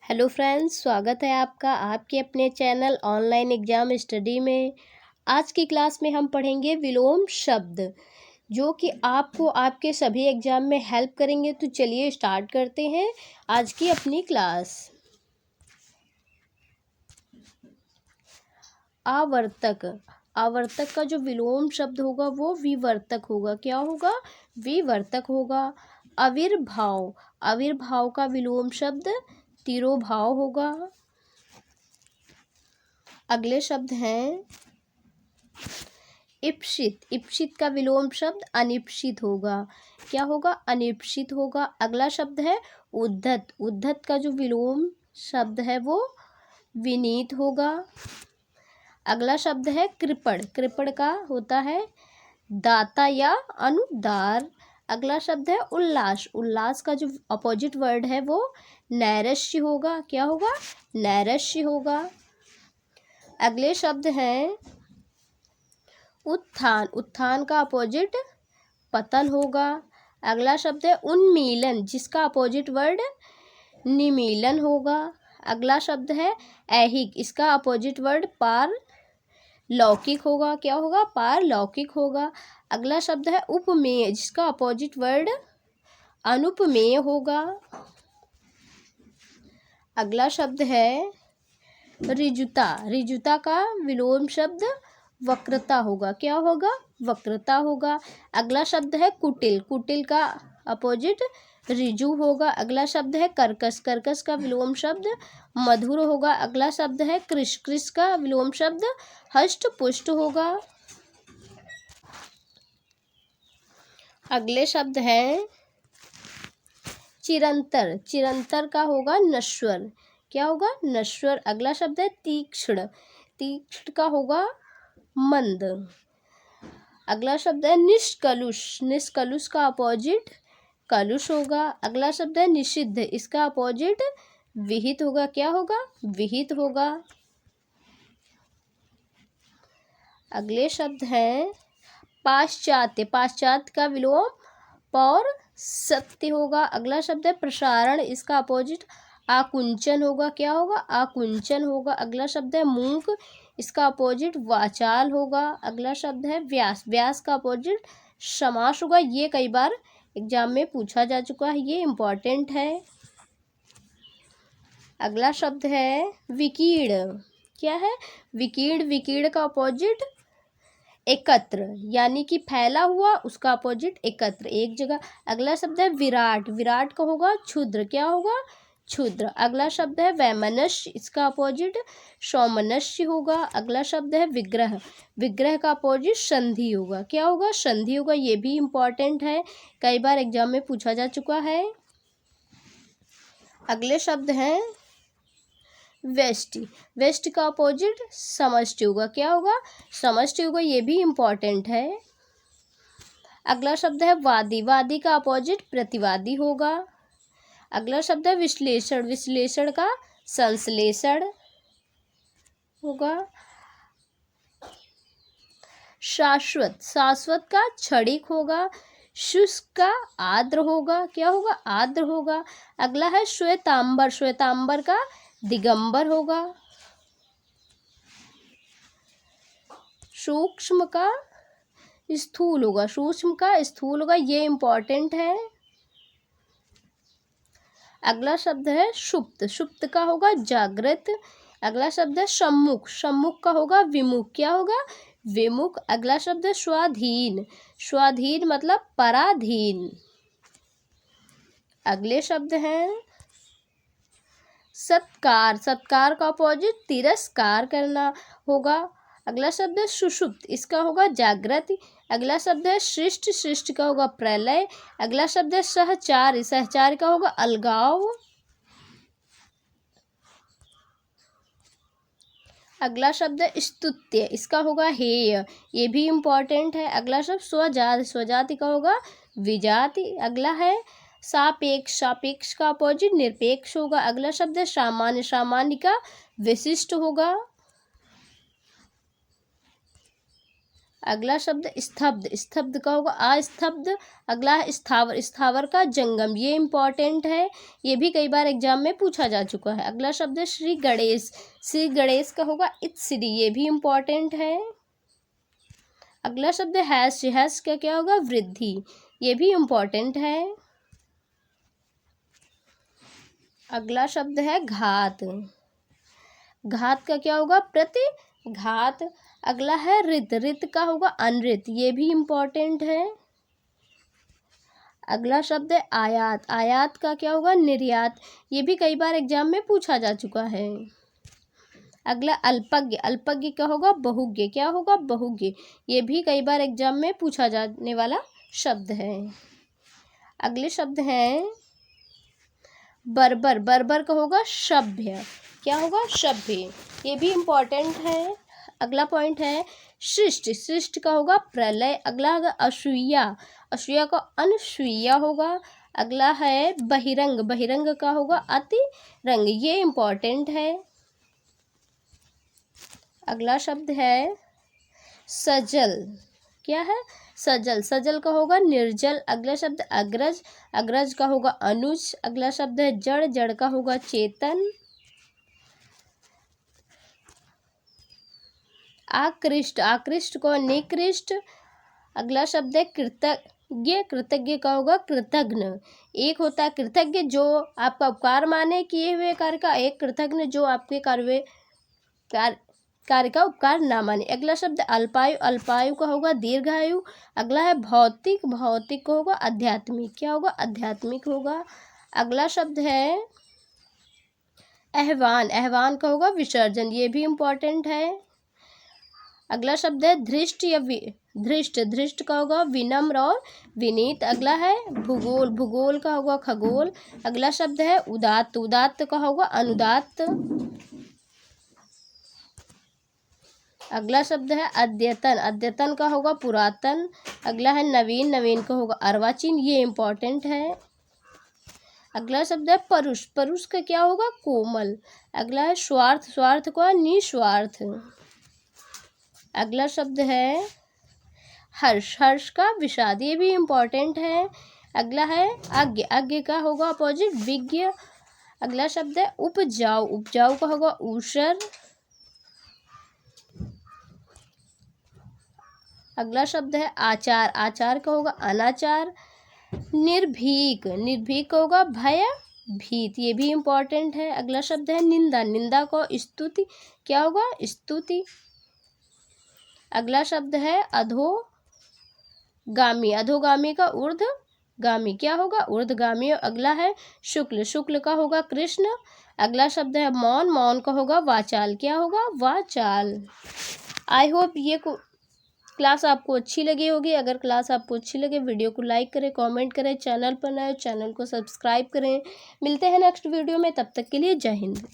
Hello friends, स्वागत है आपका आपके अपने चैनल ऑनलाइन एग्जाम स्टडी में। आज की क्लास में हम पढ़ेंगे विलोम शब्द, जो कि आपको आपके सभी एग्जाम में हेल्प करेंगे। तो चलिए स्टार्ट करते हैं आज की अपनी क्लास। आवर्तक। आवर्तक का जो विलोम शब्द होगा वो विवर्तक होगा। क्या होगा? विवर्तक होगा। आविर्भाव। आविर्भाव का विलोम शब्द तिरोभाव होगा। अगले शब्द हैं इप्सित। इप्सित का विलोम शब्द अनिप्सित होगा। क्या होगा? अनिप्सित होगा। अगला शब्द है उद्धत। उद्धत का जो विलोम शब्द है वो विनीत होगा। अगला शब्द है कृपण। कृपण का होता है दाता या अनुदार। अगला शब्द है उल्लास। उल्लास का जो अपोजिट वर्ड है वो नैराश्य होगा। क्या होगा? नैराश्य होगा। अगले शब्द हैं उत्थान। उत्थान का अपोजिट पतन होगा। अगला शब्द है उन्मीलन, जिसका अपोजिट वर्ड निमीलन होगा। अगला शब्द है ऐहिक। इसका अपोजिट वर्ड पारलौकिक होगा। क्या होगा? पारलौकिक होगा। अगला शब्द है उपमेय, जिसका अपोजिट वर्ड अनुपमेय होगा। अगला शब्द है ऋजुता। ऋजुता का विलोम शब्द वक्रता होगा। क्या होगा? वक्रता होगा। अगला शब्द है कुटिल। कुटिल का अपोजिट ऋजु होगा। अगला शब्द है कर्कश। कर्कश का विलोम शब्द मधुर होगा। अगला शब्द है कृश। कृश का विलोम शब्द हष्ट पुष्ट होगा। अगले शब्द है चिरंतर। चिरंतर का होगा नश्वर। क्या होगा? नश्वर। अगला शब्द है तीक्ष्ण। तीक्ष्ण का होगा मंद। अगला शब्द है निष्कलुष। निष्कलुष का अपोजिट कलुष होगा। अगला शब्द है निषिद्ध। इसका अपोजिट विहित होगा। क्या होगा? विहित होगा। अगले शब्द है पाश्चात्य। पाश्चात्य का विलोम पौर सत्य होगा। अगला शब्द है प्रसारण। इसका अपोजिट आकुंचन होगा। क्या होगा? आकुंचन होगा। अगला शब्द है मूक। इसका अपोजिट वाचाल होगा। अगला शब्द है व्यास। व्यास का अपोजिट समास होगा। ये कई बार एग्जाम में पूछा जा चुका है, ये इम्पोर्टेंट है। अगला शब्द है विकीर्ण। क्या है? विकीर्ण। विकीर्ण का अपोजिट एकत्र, यानी कि फैला हुआ, उसका अपोजिट एकत्र, एक जगह। अगला शब्द है विराट। विराट का होगा क्षुद्र। क्या होगा? क्षुद्र। अगला शब्द है वैमनस्य। इसका अपोजिट सौमनस्य होगा। अगला शब्द है विग्रह। विग्रह का अपोजिट संधि होगा। क्या होगा? संधि होगा। ये भी इम्पोर्टेंट है, कई बार एग्जाम में पूछा जा चुका है। अगले शब्द हैं व्यष्टि। व्यष्टि का अपोजिट समष्टि होगा। क्या होगा? समष्टि होगा। ये भी इम्पोर्टेंट है। अगला शब्द है वादी। वादी का अपोजिट प्रतिवादी होगा। अगला शब्द है विश्लेषण। विश्लेषण का संश्लेषण होगा। शाश्वत। शाश्वत का क्षणिक होगा। शुष्क का आर्द्र होगा। क्या होगा? आर्द्र होगा। अगला है श्वेतांबर। श्वेतांबर का दिगंबर होगा। सूक्ष्म का स्थूल होगा। सूक्ष्म का स्थूल होगा। ये इम्पोर्टेंट है। अगला शब्द है सुप्त। सुप्त का होगा जागृत। अगला शब्द है सम्मुख। सम्मुख का होगा विमुख। क्या होगा? विमुख। अगला शब्द है स्वाधीन। स्वाधीन मतलब पराधीन। अगले शब्द हैं सत्कार। सत्कार का अपोजिट तिरस्कार करना होगा। अगला शब्द है सुषुप्त। इसका होगा जागृत। अगला शब्द है सृष्टि। सृष्टि का होगा प्रलय। अगला शब्द है सहचार। सहचार का होगा अलगाव। अगला शब्द है स्तुत्य। इसका होगा हेय। ये भी इम्पोर्टेंट है। अगला शब्द स्वजाति। स्वजाति का होगा विजाति। अगला है सापेक्ष। सापेक्ष का अपोजिट निरपेक्ष होगा। अगला शब्द है सामान्य। सामान्य का विशिष्ट होगा। अगला शब्द स्तब्ध, स्तब्ध का होगा अस्तब्ध। अगला है स्थावर, स्थावर का जंगम, ये इम्पॉर्टेंट है, ये भी कई बार एग्जाम में पूछा जा चुका है। अगला शब्द है श्री गणेश, श्री गणेश का होगा इत्सिरी, ये भी इम्पॉर्टेंट है। अगला शब्द है हैश, हैश का क्या होगा वृद्धि, ये भी इम्पॉर्टेंट है। अगला शब्द है घात, घात का क्या होगा प्रतिघात। अगला है रित, रित का होगा अनरित, ये भी इम्पॉर्टेंट है। अगला शब्द है आयात, आयात का क्या होगा निर्यात, ये भी कई बार एग्जाम में पूछा जा चुका है। अगला अल्पज्ञ, अल्पज्ञ का होगा बहुज्ञ, क्या होगा बहुज्ञ, ये भी कई बार एग्जाम में पूछा जाने वाला शब्द है। अगले शब्द हैं बर्बर, बर्बर का होगा सभ्य, क्या होगा सभ्य, ये भी इम्पॉर्टेंट है। अगला पॉइंट है शिष्ट, शिष्ट का होगा प्रलय। अगला होगा असूया, असूया का अनसूया होगा। अगला है बहिरंग, बहिरंग का होगा अतिरंग, ये इम्पॉर्टेंट है। अगला शब्द है सजल, क्या है सजल, सजल का होगा निर्जल। अगला शब्द अग्रज, अग्रज का होगा अनुज। अगला शब्द है जड़, जड़ का होगा चेतन। आकृष्ट, आकृष्ट को निकृष्ट। अगला शब्द है कृतज्ञ, कृतज्ञ का होगा कृतघ्न। एक होता है कृतज्ञ जो आपका उपकार माने किए हुए कार्य का, एक कृतघ्न जो आपके कार्य का उपकार ना माने। अगला शब्द अल्पायु, अल्पायु का होगा दीर्घायु। अगला है भौतिक, भौतिक का होगा आध्यात्मिक, क्या होगा आध्यात्मिक होगा। अगला शब्द है ahवान, ahवान का होगा विसर्जन, ये भी इम्पॉर्टेंट है। अगला शब्द है धृष्ट या धृष्ट, धृष्ट का होगा विनम्र और विनीत। अगला है भूगोल, भूगोल का होगा खगोल। अगला शब्द है उदात्त, उदात्त का होगा अनुदात्त। अगला शब्द है अद्यतन, अद्यतन का होगा पुरातन। अगला है नवीन, नवीन का होगा अर्वाचीन, ये इम्पॉर्टेंट है। अगला शब्द है परुष, परुष का क्या होगा कोमल। अगला है स्वार्थ, स्वार्थ का निस्वार्थ। अगला शब्द है हर्ष, हर्ष का विषाद, ये भी इम्पॉर्टेंट है। अगला है अज्ञ, अज्ञ का होगा अपोजिट विज्ञ। अगला शब्द है उपजाऊ, उपजाऊ का होगा ऊषर। अगला शब्द है आचार, आचार का होगा अनाचार। निर्भीक, निर्भीक का होगा भयभीत, ये भी इम्पॉर्टेंट है। अगला शब्द है निंदा, निंदा को स्तुति, क्या होगा स्तुति। अगला शब्द है अधोगामी, अधोगामी का ऊर्ध्वगामी, क्या होगा ऊर्ध्वगामी। अगला है शुक्ल, शुक्ल का होगा कृष्ण। अगला शब्द है मौन, मौन का होगा वाचाल, क्या होगा वाचाल। आई होप ये क्लास आपको अच्छी लगी होगी। अगर क्लास आपको अच्छी लगे वीडियो को लाइक करें, कमेंट करें, चैनल पर नए चैनल को सब्सक्राइब करें। मिलते हैं नेक्स्ट वीडियो में, तब तक के लिए जय हिंद।